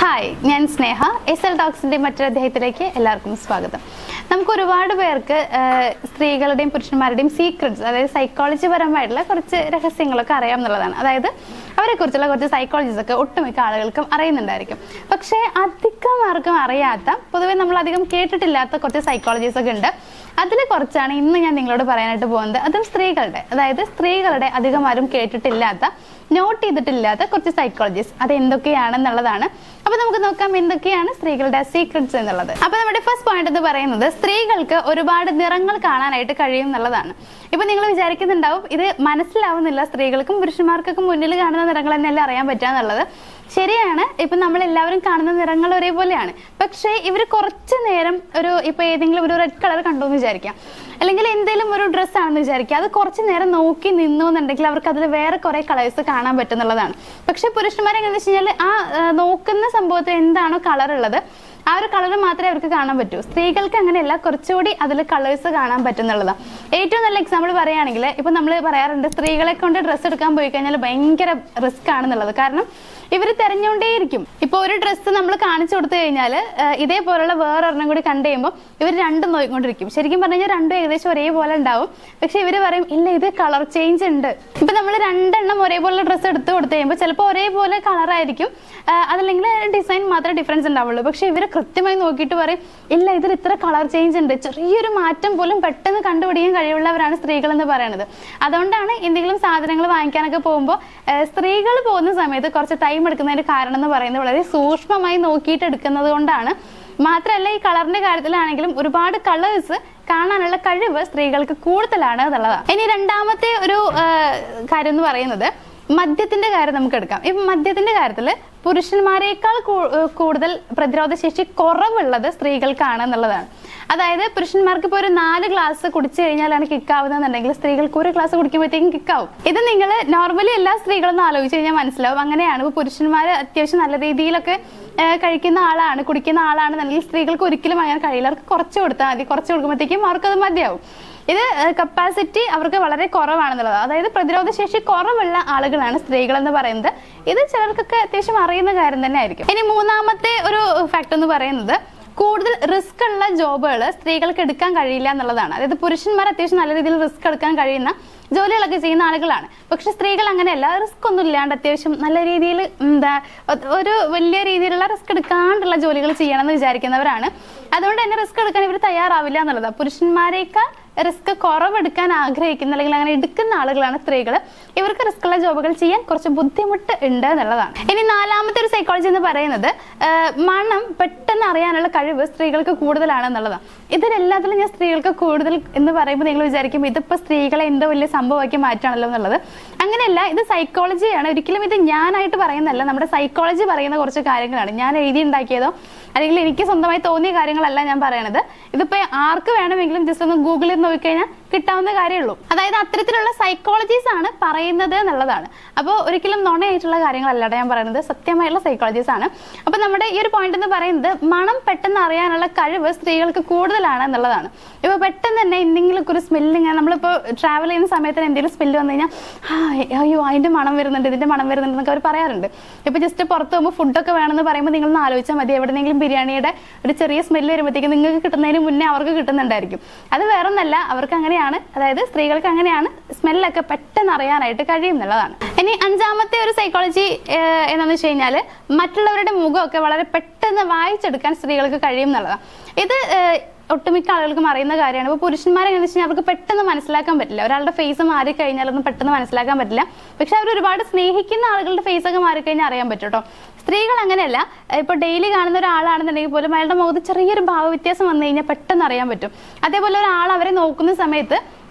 Hi, ഞാൻ സ്നേഹ. SL ടോക്സിന്റെ മറ്റൊരു അധ്യായത്തിലേക്ക് എല്ലാവർക്കും സ്വാഗതം. നമുക്ക് ഒരുപാട് പേർക്ക് സ്ത്രീകളുടെയും പുരുഷന്മാരുടെയും സീക്രട്സ്, അതായത് സൈക്കോളജി പരമായിട്ടുള്ള കുറച്ച് രഹസ്യങ്ങളൊക്കെ അറിയാം എന്നുള്ളതാണ്. അതായത് അവരെ കുറിച്ചുള്ള കുറച്ച് സൈക്കോളജീസ് ഒക്കെ ഒട്ടുമിക്ക ആളുകൾക്കും അറിയുന്നുണ്ടായിരിക്കും. പക്ഷേ അധികം ആർക്കും അറിയാത്ത, പൊതുവെ നമ്മൾ അധികം കേട്ടിട്ടില്ലാത്ത കുറച്ച് സൈക്കോളജീസ് ഒക്കെ ഉണ്ട്. അതിൽ കുറച്ചാണ് ഇന്ന് ഞാൻ നിങ്ങളോട് പറയാനായിട്ട് പോകുന്നത്. അതും സ്ത്രീകളുടെ അധികം ആരും കേട്ടിട്ടില്ലാത്ത, നോട്ട് ചെയ്തിട്ടില്ലാത്ത കുറച്ച് സൈക്കോളജീസ്. അത് എന്തൊക്കെയാണെന്നുള്ളതാണ്. അപ്പൊ നമുക്ക് നോക്കാം എന്തൊക്കെയാണ് സ്ത്രീകളുടെ സീക്രട്സ് എന്നുള്ളത്. അപ്പൊ നമ്മുടെ ഫസ്റ്റ് പോയിന്റ് എന്ന് പറയുന്നത്, സ്ത്രീകൾക്ക് ഒരുപാട് നിറങ്ങൾ കാണാനായിട്ട് കഴിയും എന്നുള്ളതാണ്. ഇപ്പൊ നിങ്ങൾ വിചാരിക്കുന്നുണ്ടാവും ഇത് മനസ്സിലാവുന്നില്ല, സ്ത്രീകൾക്കും പുരുഷന്മാർക്കൊക്കെ മുന്നിൽ കാണുന്ന നിറങ്ങൾ തന്നെയല്ലേ അറിയാൻ പറ്റാന്നുള്ളത്. ശരിയാണ്, ഇപ്പൊ നമ്മൾ എല്ലാവരും കാണുന്ന നിറങ്ങൾ ഒരേപോലെയാണ്. പക്ഷേ ഇവർ കുറച്ചു നേരം ഇപ്പൊ ഏതെങ്കിലും ഒരു റെഡ് കളർ കണ്ടു എന്ന് വിചാരിക്കാം, അല്ലെങ്കിൽ എന്തെങ്കിലും ഒരു ഡ്രസ്സ് ആണെന്ന് വിചാരിക്കുക, അത് കുറച്ചു നേരം നോക്കി നിന്നു എന്നുണ്ടെങ്കിൽ അവർക്ക് അതിൽ വേറെ കുറെ കളേഴ്സ് കാണാൻ പറ്റുന്നുള്ളതാണ്. പക്ഷെ പുരുഷന്മാരെ എങ്ങനെയാണെന്ന് വെച്ച് കഴിഞ്ഞാൽ ആ നോക്കുന്ന സംഭവത്തിൽ എന്താണോ കളർ ഉള്ളത് ആ ഒരു കളർ മാത്രമേ അവർക്ക് കാണാൻ പറ്റൂ. സ്ത്രീകൾക്ക് അങ്ങനെയല്ല, കുറച്ചുകൂടി അതിൽ കളേഴ്സ് കാണാൻ പറ്റുന്നുള്ളതാണ്. ഏറ്റവും നല്ല എക്സാമ്പിൾ പറയുകയാണെങ്കിൽ, ഇപ്പൊ നമ്മൾ പറയാറുണ്ട് സ്ത്രീകളെ കൊണ്ട് ഡ്രസ്സ് എടുക്കാൻ പോയി കഴിഞ്ഞാൽ ഭയങ്കര റിസ്ക് ആണെന്നുള്ളത്. കാരണം ഇവർ തെരഞ്ഞുകൊണ്ടേയിരിക്കും. ഇപ്പൊ ഒരു ഡ്രസ്സ് നമ്മൾ കാണിച്ചു കൊടുത്തു കഴിഞ്ഞാൽ ഇതേപോലുള്ള വേറൊരെണ്ണം കൂടി കണ്ടു കഴിയുമ്പോൾ ഇവർ രണ്ടും നോക്കിക്കൊണ്ടിരിക്കും. ശരിക്കും പറഞ്ഞു കഴിഞ്ഞാൽ രണ്ടും ഏകദേശം ഒരേപോലെ ഉണ്ടാവും. പക്ഷെ ഇവർ പറയും ഇല്ല, ഇത് കളർ ചേഞ്ച് ഉണ്ട്. ഇപ്പൊ നമ്മൾ രണ്ടെണ്ണം ഒരേപോലെ ഡ്രസ്സ് എടുത്ത് കൊടുത്തു കഴിയുമ്പോൾ ചിലപ്പോൾ ഒരേപോലെ കളറായിരിക്കും, അതല്ലെങ്കിൽ ഡിസൈൻ മാത്രമേ ഡിഫറൻസ് ഉണ്ടാവുള്ളൂ. പക്ഷെ ഇവർ കൃത്യമായി നോക്കിയിട്ട് പറയും ഇല്ല, ഇതിൽ ഇത്ര കളർ ചേഞ്ച് ഉണ്ട്. ചെറിയൊരു മാറ്റം പോലും പെട്ടെന്ന് കണ്ടുപിടിക്കാൻ കഴിവുള്ളവരാണ് സ്ത്രീകൾ എന്ന് പറയുന്നത്. അതുകൊണ്ടാണ് എന്തെങ്കിലും സാധനങ്ങൾ വാങ്ങിക്കാനൊക്കെ പോകുമ്പോൾ സ്ത്രീകൾ പോകുന്ന സമയത്ത് കുറച്ച് ടൈം എടുക്കുന്നതിന്റെ കാരണം എന്ന് പറയുന്നത് വളരെ സൂക്ഷ്മമായി നോക്കിയിട്ട് എടുക്കുന്നത് കൊണ്ടാണ്. മാത്രമല്ല, ഈ കളറിന്റെ കാര്യത്തിലാണെങ്കിലും ഒരുപാട് കളേഴ്സ് കാണാനുള്ള കഴിവ് സ്ത്രീകൾക്ക് കൂടുതലാണ് എന്നുള്ളതാണ്. ഇനി രണ്ടാമത്തെ ഒരു കാര്യം എന്ന് പറയുന്നത് മദ്യത്തിന്റെ കാര്യം നമുക്ക് എടുക്കാം. ഇപ്പൊ മദ്യത്തിന്റെ കാര്യത്തിൽ പുരുഷന്മാരെക്കാൾ കൂടുതൽ പ്രതിരോധ ശേഷി കുറവുള്ളത് സ്ത്രീകൾക്കാണ് എന്നുള്ളതാണ്. അതായത് പുരുഷന്മാർക്ക് ഇപ്പോൾ ഒരു 4 ഗ്ലാസ് കുടിച്ചു കഴിഞ്ഞാലാണ് കിക്കാവുന്നതെന്നുണ്ടെങ്കിൽ സ്ത്രീകൾക്ക് ഒരു ഗ്ലാസ് കുടിക്കുമ്പോഴത്തേക്കും കിക്കാവും. ഇത് നിങ്ങൾ നോർമലി എല്ലാ സ്ത്രീകളൊന്നും ആലോചിച്ച് കഴിഞ്ഞാൽ മനസ്സിലാവും. അങ്ങനെയാണ്. ഇപ്പോൾ പുരുഷന്മാർ അത്യാവശ്യം നല്ല രീതിയിലൊക്കെ കുടിക്കുന്ന ആളാണെന്നുണ്ടെങ്കിൽ സ്ത്രീകൾക്ക് ഒരിക്കലും അങ്ങനെ കഴിയില്ല. അവർക്ക് കുറച്ച് കൊടുത്താൽ മതി. കുറച്ച് കൊടുക്കുമ്പോഴത്തേക്കും അവർക്കത് മതിയാവും. ഇത് കപ്പാസിറ്റി അവർക്ക് വളരെ കുറവാണെന്നുള്ളത്. അതായത് പ്രതിരോധ ശേഷി കുറവുള്ള ആളുകളാണ് സ്ത്രീകൾ എന്ന് പറയുന്നത്. ഇത് ചിലർക്കൊക്കെ അത്യാവശ്യം അറിയുന്ന കാര്യം തന്നെ ആയിരിക്കും. ഇനി മൂന്നാമത്തെ ഒരു ഫാക്ട് എന്ന് പറയുന്നത്, കൂടുതൽ റിസ്ക് ഉള്ള ജോബുകൾ സ്ത്രീകൾക്ക് എടുക്കാൻ കഴിയില്ല എന്നുള്ളതാണ്. അതായത് പുരുഷന്മാർ അത്യാവശ്യം നല്ല രീതിയിൽ റിസ്ക് എടുക്കാൻ കഴിയുന്ന ജോലികളൊക്കെ ചെയ്യുന്ന ആളുകളാണ്. പക്ഷെ സ്ത്രീകൾ അങ്ങനെയല്ല. റിസ്ക് ഒന്നും ഇല്ലാണ്ട് അത്യാവശ്യം നല്ല രീതിയിൽ ഒരു വലിയ രീതിയിലുള്ള റിസ്ക് എടുക്കാണ്ടുള്ള ജോലികൾ ചെയ്യണം എന്ന് വിചാരിക്കുന്നവരാണ്. അതുകൊണ്ട് തന്നെ റിസ്ക് എടുക്കാൻ ഇവർ തയ്യാറാവില്ല എന്നുള്ളതാണ്. പുരുഷന്മാരെക്കാൾ റിസ്ക് കുറവെടുക്കാൻ ആഗ്രഹിക്കുന്ന അല്ലെങ്കിൽ അങ്ങനെ എടുക്കുന്ന ആളുകളാണ് സ്ത്രീകൾ. ഇവർക്ക് റിസ്ക് ഉള്ള ജോബുകൾ ചെയ്യാൻ കുറച്ച് ബുദ്ധിമുട്ട് ഉണ്ട് എന്നുള്ളതാണ്. ഇനി നാലാമത്തെ ഒരു സൈക്കോളജി എന്ന് പറയുന്നത്, മണം പെട്ടെന്ന് അറിയാനുള്ള കഴിവ് സ്ത്രീകൾക്ക് കൂടുതലാണ് എന്നുള്ളതാണ്. ഇതിലെല്ലാത്തിലും ഞാൻ സ്ത്രീകൾക്ക് കൂടുതൽ എന്ന് പറയുമ്പോൾ നിങ്ങൾ വിചാരിക്കും ഇതിപ്പോ സ്ത്രീകളെ എന്തോ വലിയ സംഭവമാക്കി മാറ്റാണല്ലോ എന്നുള്ളത്. അങ്ങനെയല്ല, ഇത് സൈക്കോളജിയാണ്. ഒരിക്കലും ഇത് ഞാനായിട്ട് പറയുന്നതല്ല, നമ്മുടെ സൈക്കോളജി പറയുന്ന കുറച്ച് കാര്യങ്ങളാണ്. ഞാൻ എഴുതി ഉണ്ടാക്കിയതോ അല്ലെങ്കിൽ എനിക്ക് സ്വന്തമായി തോന്നിയ കാര്യങ്ങളല്ല ഞാൻ പറയണത്. ഇതിപ്പോ ആർക്ക് വേണമെങ്കിലും ജസ്റ്റ് ഒന്ന് ഗൂഗിളിൽ നോക്കിക്കഴിഞ്ഞാൽ കിട്ടാവുന്ന കാര്യമുള്ളൂ. അതായത് അത്തരത്തിലുള്ള സൈക്കോളജീസ് ആണ് പറയുന്നത് എന്നുള്ളതാണ്. അപ്പോൾ ഒരിക്കലും നുണയായിട്ടുള്ള കാര്യങ്ങളല്ലാതെ ഞാൻ പറയുന്നത്, സത്യമായിട്ടുള്ള സൈക്കോളജീസ് ആണ്. അപ്പൊ നമ്മുടെ ഈ ഒരു പോയിന്റ് എന്ന് പറയുന്നത്, മണം പെട്ടെന്ന് അറിയാനുള്ള കഴിവ് സ്ത്രീകൾക്ക് കൂടുതലാണ് എന്നുള്ളതാണ്. ഇപ്പൊ പെട്ടെന്ന് തന്നെ എന്തെങ്കിലും ഒരു സ്മെല്ല്, നമ്മളിപ്പോ ട്രാവൽ ചെയ്യുന്ന സമയത്ത് എന്തെങ്കിലും സ്മെല്ല് വന്നു കഴിഞ്ഞാൽ അയ്യോ അതിന്റെ മണം വരുന്നുണ്ട്, ഇതിന്റെ മണം വരുന്നുണ്ട് എന്നൊക്കെ അവർ പറയാറുണ്ട്. ഇപ്പൊ ജസ്റ്റ് പുറത്ത് പോകുമ്പോൾ ഫുഡൊക്കെ വേണമെന്ന് പറയുമ്പോൾ നിങ്ങൾ ആലോചിച്ചാൽ മതി, എവിടെയെങ്കിലും ബിരിയാണിയുടെ ഒരു ചെറിയ സ്മെല്ല് വരുമ്പോഴത്തേക്കും നിങ്ങൾക്ക് കിട്ടുന്നതിന് മുന്നേ അവർക്ക് കിട്ടുന്നുണ്ടായിരിക്കും. അത് വേറൊന്നല്ല, അവർക്ക് അങ്ങനെയാണ്. അതായത് സ്ത്രീകൾക്ക് അങ്ങനെയാണ് സ്മെല്ലൊക്കെ പെട്ടെന്ന് അറിയാനായിട്ട് കഴിയും എന്നുള്ളതാണ്. ഇനി അഞ്ചാമത്തെ ഒരു സൈക്കോളജി എന്താണെന്ന് വെച്ച് കഴിഞ്ഞാൽ, മറ്റുള്ളവരുടെ മുഖമൊക്കെ വളരെ പെട്ടെന്ന് വായിച്ചെടുക്കാൻ സ്ത്രീകൾക്ക് കഴിയും എന്നുള്ളതാണ്. ഇത് ഒട്ടുമിക്ക ആളുകൾക്കും അറിയുന്ന കാര്യമാണ്. ഇപ്പോൾ പുരുഷന്മാരെ എങ്ങനെയാണെന്ന് വെച്ച് കഴിഞ്ഞാൽ അവർക്ക് പെട്ടെന്ന് മനസ്സിലാക്കാൻ പറ്റില്ല. ഒരാളുടെ ഫേസ് മാറിക്കഴിഞ്ഞാലൊന്നും പെട്ടെന്ന് മനസ്സിലാക്കാൻ പറ്റില്ല. പക്ഷെ അവർ ഒരുപാട് സ്നേഹിക്കുന്ന ആളുകളുടെ ഫേസ് ഒക്കെ മാറിക്കഴിഞ്ഞാൽ അറിയാൻ പറ്റും കേട്ടോ. സ്ത്രീകൾ അങ്ങനെയല്ല. ഇപ്പോൾ ഡെയിലി കാണുന്ന ഒരാളാണെന്നുണ്ടെങ്കിൽ പോലും അയാളുടെ മുഖത്ത് ചെറിയൊരു ഭാവവ്യത്യാസം വന്നു കഴിഞ്ഞാൽ പെട്ടെന്ന് അറിയാൻ പറ്റും. അതേപോലെ ഒരാൾ അവരെ നോക്കുന്ന സമയത്ത്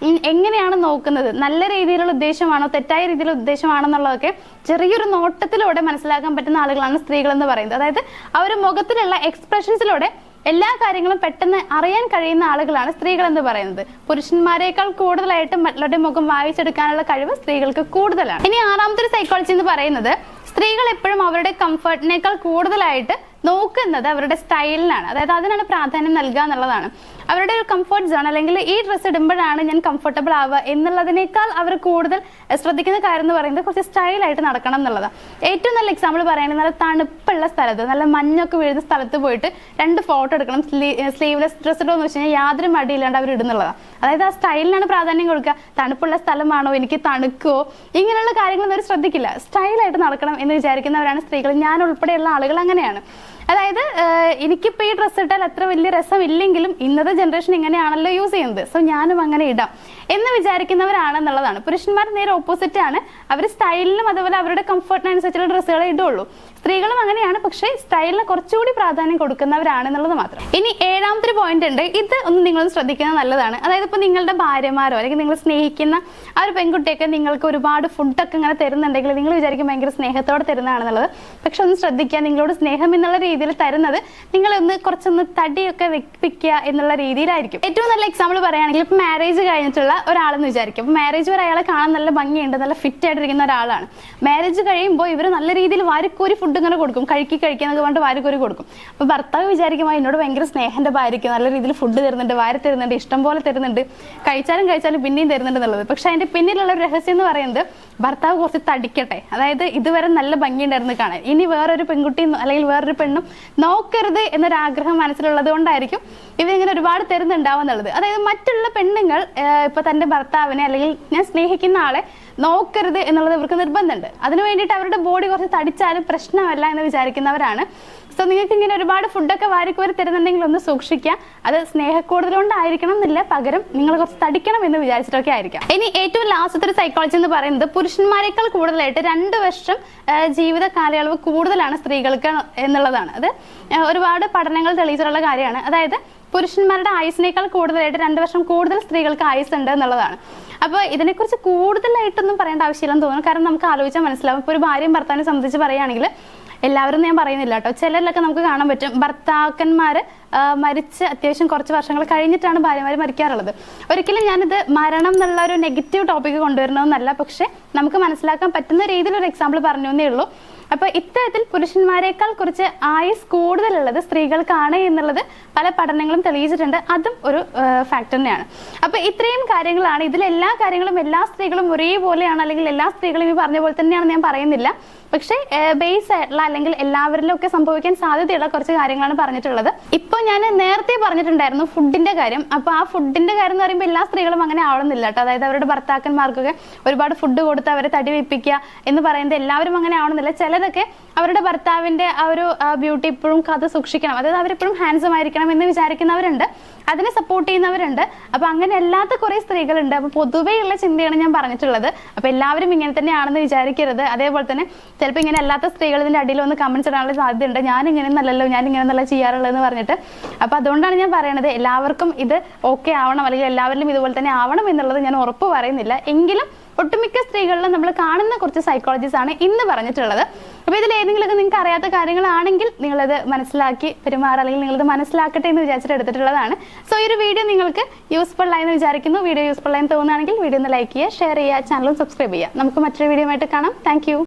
എങ്ങനെയാണ് നോക്കുന്നത്, നല്ല രീതിയിലുള്ള ഉദ്ദേശമാണോ തെറ്റായ രീതിയിലുള്ള ഉദ്ദേശമാണോ എന്നുള്ളതൊക്കെ ചെറിയൊരു നോട്ടത്തിലൂടെ മനസ്സിലാക്കാൻ പറ്റുന്ന ആളുകളാണ് സ്ത്രീകൾ എന്ന് പറയുന്നത്. അതായത് ആ ഒരു മുഖത്തിലുള്ള എക്സ്പ്രഷൻസിലൂടെ എല്ലാ കാര്യങ്ങളും പെട്ടെന്ന് അറിയാൻ കഴിയുന്ന ആളുകളാണ് സ്ത്രീകൾ എന്ന് പറയുന്നത്. പുരുഷന്മാരെക്കാൾ കൂടുതലായിട്ട് മറ്റുള്ളവരുടെ മുഖം വായിച്ചെടുക്കാനുള്ള കഴിവ് സ്ത്രീകൾക്ക് കൂടുതലാണ്. ഇനി ആറാമത്തെ ഒരു സൈക്കോളജി എന്ന് പറയുന്നത്, സ്ത്രീകൾ എപ്പോഴും അവരുടെ കംഫർട്ടിനേക്കാൾ കൂടുതലായിട്ട് നോക്കുന്നത് അവരുടെ സ്റ്റൈലിനാണ്, അതായത് അതിനാണ് പ്രാധാന്യം നൽകുക എന്നുള്ളതാണ്. അവരുടെ ഒരു കംഫർട്ട് സോൺ അല്ലെങ്കിൽ ഈ ഡ്രസ്സ് ഇടുമ്പോഴാണ് ഞാൻ കംഫർട്ടബിൾ ആവുക എന്നുള്ളതിനേക്കാൾ അവർ കൂടുതൽ ശ്രദ്ധിക്കുന്ന കാര്യം എന്ന് പറയുന്നത് കുറച്ച് സ്റ്റൈലായിട്ട് നടക്കണം എന്നുള്ളതാണ്. ഏറ്റവും നല്ല എക്സാമ്പിൾ പറയുകയാണെങ്കിൽ നല്ല തണുപ്പുള്ള സ്ഥലത്ത്, നല്ല മഞ്ഞൊക്കെ വീഴുന്ന സ്ഥലത്ത് പോയിട്ട് 2 ഫോട്ടോ എടുക്കണം, സ്ലീവ്ലെസ് ഡ്രസ്സ് ഇടുമെന്ന് വെച്ച് കഴിഞ്ഞാൽ യാതൊരു മടിയില്ലാണ്ട് അവർ ഇടുന്നുള്ളതാണ്. അതായത് ആ സ്റ്റൈലിനാണ് പ്രാധാന്യം കൊടുക്കുക. തണുപ്പുള്ള സ്ഥലമാണോ, എനിക്ക് തണുക്കോ, ഇങ്ങനെയുള്ള കാര്യങ്ങളൊന്നും അവർ ശ്രദ്ധിക്കില്ല. സ്റ്റൈലായിട്ട് നടക്കണം എന്ന് വിചാരിക്കുന്നവരാണ് സ്ത്രീകൾ. ഞാൻ ഉൾപ്പെടെയുള്ള ആളുകൾ അങ്ങനെയാണ്. അതായത് എനിക്കിപ്പോൾ ഈ ഡ്രസ്സ് ഇട്ടാൽ അത്ര വലിയ രസമില്ലെങ്കിലും ഇന്നത്തെ ജനറേഷൻ ഇങ്ങനെയാണല്ലോ യൂസ് ചെയ്യുന്നത്, സോ ഞാനും അങ്ങനെ ഇടാം എന്ന് വിചാരിക്കുന്നവരാണെന്നുള്ളതാണ്. പുരുഷന്മാർ നേരെ ഓപ്പോസിറ്റ് ആണ്. അവർ സ്റ്റൈലിനും അതുപോലെ അവരുടെ കംഫർട്ടിനനുസരിച്ചുള്ള ഡ്രസ്സുകളെ ഇടുള്ളൂ. സ്ത്രീകളും അങ്ങനെയാണ്, പക്ഷേ സ്റ്റൈലിന് കുറച്ചുകൂടി പ്രാധാന്യം കൊടുക്കുന്നവരാണെന്നുള്ളത് മാത്രം. ഇനി 7ാമത്തെ പോയിന്റ് ഉണ്ട്, ഇത് ഒന്ന് നിങ്ങളൊന്ന് ശ്രദ്ധിക്കുന്നത് നല്ലതാണ്. അതായത് ഇപ്പോൾ നിങ്ങളുടെ ഭാര്യമാരോ അല്ലെങ്കിൽ നിങ്ങൾ സ്നേഹിക്കുന്ന ആ ഒരു പെൺകുട്ടിയൊക്കെ നിങ്ങൾക്ക് ഒരുപാട് ഫുഡൊക്കെ ഇങ്ങനെ തരുന്നുണ്ടെങ്കിൽ നിങ്ങൾ വിചാരിക്കും ഭയങ്കര സ്നേഹത്തോടെ തരുന്നതാണെന്നുള്ളത്. പക്ഷെ ഒന്ന് ശ്രദ്ധിക്കുക, നിങ്ങളോട് സ്നേഹം എന്നുള്ള രീതിയിൽ തരുന്നത് നിങ്ങളൊന്ന് കുറച്ചൊന്ന് തടിയൊക്കെ വെപ്പിക്കുക എന്നുള്ള രീതിയിലായിരിക്കും. ഏറ്റവും നല്ല എക്സാമ്പിൾ പറയുകയാണെങ്കിൽ ഇപ്പം മാരേജ് കഴിഞ്ഞിട്ടുള്ള ഒരാളെന്ന് വിചാരിക്കും. അപ്പം മാരേജ് വരെ അയാളെ കാണാൻ നല്ല ഭംഗിയുണ്ട്, നല്ല ഫിറ്റ് ആയിട്ടിരിക്കുന്ന ഒരാളാണ്. മാരേജ് കഴിയുമ്പോൾ ഇവർ നല്ല രീതിയിൽ വാരിക്കോരി ഫുഡ് ഇങ്ങനെ കൊടുക്കും, കഴിക്കുന്നൊക്കെ പറഞ്ഞിട്ട് വാരിക്കോരി കൊടുക്കും. അപ്പോൾ ഭർത്താവ് വിചാരിക്കുമ്പോൾ എന്നോട് ഭയങ്കര സ്നേഹന്റെ ഭാര്യയ്ക്ക് നല്ല രീതിയിൽ ഫുഡ് തരുന്നുണ്ട്, വാരി തരുന്നുണ്ട്, ഇഷ്ടം പോലെ തരുന്നുണ്ട്, കഴിച്ചാലും പിന്നെയും തരുന്നുണ്ട് എന്നുള്ളത്. പക്ഷെ അതിന്റെ പിന്നിലുള്ള ഒരു രഹസ്യം എന്ന് പറയുന്നത് ഭർത്താവ് കുറച്ച് തടിക്കട്ടെ, അതായത് ഇതുവരെ നല്ല ഭംഗിയുണ്ടായിരുന്നു കാണാൻ, ഇനി വേറൊരു പെൺകുട്ടി അല്ലെങ്കിൽ വേറൊരു പെണ്ണും നോക്കരുത് എന്നൊരാഗ്രഹം മനസ്സിലുള്ളത് കൊണ്ടായിരിക്കും ഇവരിങ്ങനെ ഒരുപാട് തരുന്നുണ്ടാവും എന്നുള്ളത്. അതായത് മറ്റുള്ള പെണ്ണുങ്ങൾ ഇപ്പൊ തന്റെ ഭർത്താവിനെ അല്ലെങ്കിൽ ഞാൻ സ്നേഹിക്കുന്ന ആളെ നോക്കരുത് എന്നുള്ളത് ഇവർക്ക് നിർബന്ധമുണ്ട്. അതിനു വേണ്ടിയിട്ട് അവരുടെ ബോഡി കുറച്ച് തടിച്ചാലും പ്രശ്നമല്ല എന്ന് വിചാരിക്കുന്നവരാണ്. സോ നിങ്ങൾക്ക് ഇങ്ങനെ ഒരുപാട് ഫുഡൊക്കെ വാരിക്കോരി തരുന്നുണ്ടെങ്കിൽ ഒന്ന് സൂക്ഷിക്കുക. അത് സ്നേഹക്കൂടുതൽ കൊണ്ടായിരിക്കണം എന്നില്ല, പകരം നിങ്ങൾ കുറച്ച് തടിക്കണം എന്ന് വിചാരിച്ചിട്ടൊക്കെ ആയിരിക്കാം. ഇനി ഏറ്റവും ലാസ്റ്റത്തെ ഒരു സൈക്കോളജി എന്ന് പറയുന്നത് പുരുഷന്മാരെക്കാൾ കൂടുതലായിട്ട് 2 വർഷം ജീവിത കാലയളവ് കൂടുതലാണ് സ്ത്രീകൾക്ക് എന്നുള്ളതാണ്. അത് ഒരുപാട് പഠനങ്ങൾ തെളിയിച്ചിട്ടുള്ള കാര്യമാണ്. അതായത് പുരുഷന്മാരുടെ ആയുസിനേക്കാൾ കൂടുതലായിട്ട് 2 വർഷം കൂടുതൽ സ്ത്രീകൾക്ക് ആയുസ് ഉണ്ട് എന്നുള്ളതാണ്. അപ്പോൾ ഇതിനെക്കുറിച്ച് കൂടുതലായിട്ടൊന്നും പറയേണ്ട ആവശ്യമില്ലെന്ന് തോന്നുന്നു. കാരണം നമുക്ക് ആലോചിച്ചാൽ മനസ്സിലാവും. ഇപ്പോൾ ഒരു ഭാര്യയും ഭർത്താവിനെ സംബന്ധിച്ച് പറയുകയാണെങ്കിൽ, എല്ലാവരും ഞാൻ പറയുന്നില്ല കേട്ടോ, ചിലരിലൊക്കെ നമുക്ക് കാണാൻ പറ്റും ഭർത്താക്കന്മാർ മരിച്ച് അത്യാവശ്യം കുറച്ച് വർഷങ്ങൾ കഴിഞ്ഞിട്ടാണ് ഭാര്യമാർ മരിക്കാറുള്ളത്. ഒരിക്കലും ഞാനിത് മരണം എന്നുള്ള ഒരു നെഗറ്റീവ് ടോപ്പിക്ക് കൊണ്ടുവരണമെന്നല്ല, പക്ഷെ നമുക്ക് മനസ്സിലാക്കാൻ പറ്റുന്ന രീതിയിൽ ഒരു എക്സാമ്പിൾ പറഞ്ഞു എന്നേ ഉള്ളൂ. അപ്പൊ ഇത്തരത്തിൽ പുരുഷന്മാരെക്കാൾ കുറച്ച് ആയുസ് കൂടുതലുള്ളത് സ്ത്രീകൾക്കാണ് എന്നുള്ളത് പല പഠനങ്ങളും തെളിയിച്ചിട്ടുണ്ട്. അതും ഒരു ഫാക്ടർ തന്നെയാണ്. അപ്പൊ ഇത്രയും കാര്യങ്ങളാണ്. ഇതിലെല്ലാ കാര്യങ്ങളും എല്ലാ സ്ത്രീകളും ഒരേപോലെയാണ് അല്ലെങ്കിൽ എല്ലാ സ്ത്രീകളും ഈ പറഞ്ഞ പോലെ തന്നെയാണെന്ന് ഞാൻ പറയുന്നില്ല. പക്ഷേ ബേസ് ആയിട്ടുള്ള അല്ലെങ്കിൽ എല്ലാവരിലും ഒക്കെ സംഭവിക്കാൻ സാധ്യതയുള്ള കുറച്ച് കാര്യങ്ങളാണ് പറഞ്ഞിട്ടുള്ളത്. ഇപ്പോൾ ഞാൻ നേരത്തെ പറഞ്ഞിട്ടുണ്ടായിരുന്നു ഫുഡിന്റെ കാര്യം. അപ്പോൾ ആ ഫുഡിന്റെ കാര്യം എന്ന് പറയുമ്പോൾ എല്ലാ സ്ത്രീകളും അങ്ങനെ ആവണമെന്നില്ല കേട്ടോ. അതായത് അവരുടെ ഭർത്താക്കന്മാർക്കൊക്കെ ഒരുപാട് ഫുഡ് കൊടുത്ത് അവരെ തടി വെപ്പിക്കുക എന്ന് പറയുന്നത് എല്ലാവരും അങ്ങനെ ആവണമെന്നില്ല. ചിലരൊക്കെ അവരുടെ ഭർത്താവിന്റെ ആ ഒരു ബ്യൂട്ടി ഇപ്പോഴും കാത്ത് സൂക്ഷിക്കണം, അതായത് അവരെപ്പോഴും ഹാൻഡ്സം ആയിരിക്കണം എന്ന് വിചാരിക്കുന്നവരുണ്ട്, അതിനെ സപ്പോർട്ട് ചെയ്യുന്നവരുണ്ട്. അപ്പൊ അങ്ങനെ അല്ലാത്ത കുറെ സ്ത്രീകളുണ്ട്. അപ്പൊ പൊതുവെയുള്ള ചിന്തയാണ് ഞാൻ പറഞ്ഞിട്ടുള്ളത്. അപ്പൊ എല്ലാവരും ഇങ്ങനെ തന്നെയാണെന്ന് വിചാരിക്കരുത്. അതേപോലെ തന്നെ ചിലപ്പോൾ ഇങ്ങനെ അല്ലാത്ത സ്ത്രീകൾ ഇതിന്റെ അടിയിൽ ഒന്ന് കമന്റ്സ് ഇടാനുള്ള സാധ്യതയുണ്ട്, ഞാൻ ഇങ്ങനെ നല്ലല്ലോ, ഞാൻ ഇങ്ങനെ നല്ല ചെയ്യാറുള്ളതെന്ന് പറഞ്ഞിട്ട്. അപ്പൊ അതുകൊണ്ടാണ് ഞാൻ പറയുന്നത് എല്ലാവർക്കും ഇത് ഓക്കെ ആവണം അല്ലെങ്കിൽ എല്ലാവരിലും ഇതുപോലെ തന്നെ ആവണം എന്നുള്ളത് ഞാൻ ഉറപ്പ് പറയുന്നില്ല. എങ്കിലും ഒട്ടുമിക്ക സ്ത്രീകളിലും നമ്മൾ കാണുന്ന കുറച്ച് സൈക്കോളജീസ് ആണ് ഇന്ന് പറഞ്ഞിട്ടുള്ളത്. അപ്പൊ ഇതിൽ ഏതെങ്കിലുമൊക്കെ നിങ്ങൾക്ക് അറിയാത്ത കാര്യങ്ങളാണെങ്കിൽ നിങ്ങളത് മനസ്സിലാക്കി പെരുമാറുക അല്ലെങ്കിൽ നിങ്ങളത് മനസ്സിലാക്കട്ടെ എന്ന് വിചാരിച്ചിട്ട് എടുത്തിട്ടുള്ളതാണ്. സോ ഈ ഒരു വീഡിയോ നിങ്ങൾക്ക് യൂസ്ഫുൾ ആയെന്ന് വിചാരിക്കുന്നു. വീഡിയോ യൂസ്ഫുൾ ആയെന്ന് തോന്നുകയാണെങ്കിൽ വീഡിയോ ഒന്ന് ലൈക്ക് ചെയ്യുക, ഷെയർ ചെയ്യുക, ചാനലും സബ്സ്ക്രൈബ് ചെയ്യുക. നമുക്ക് മറ്റൊരു വീഡിയോ ആയിട്ട് കാണാം. താങ്ക്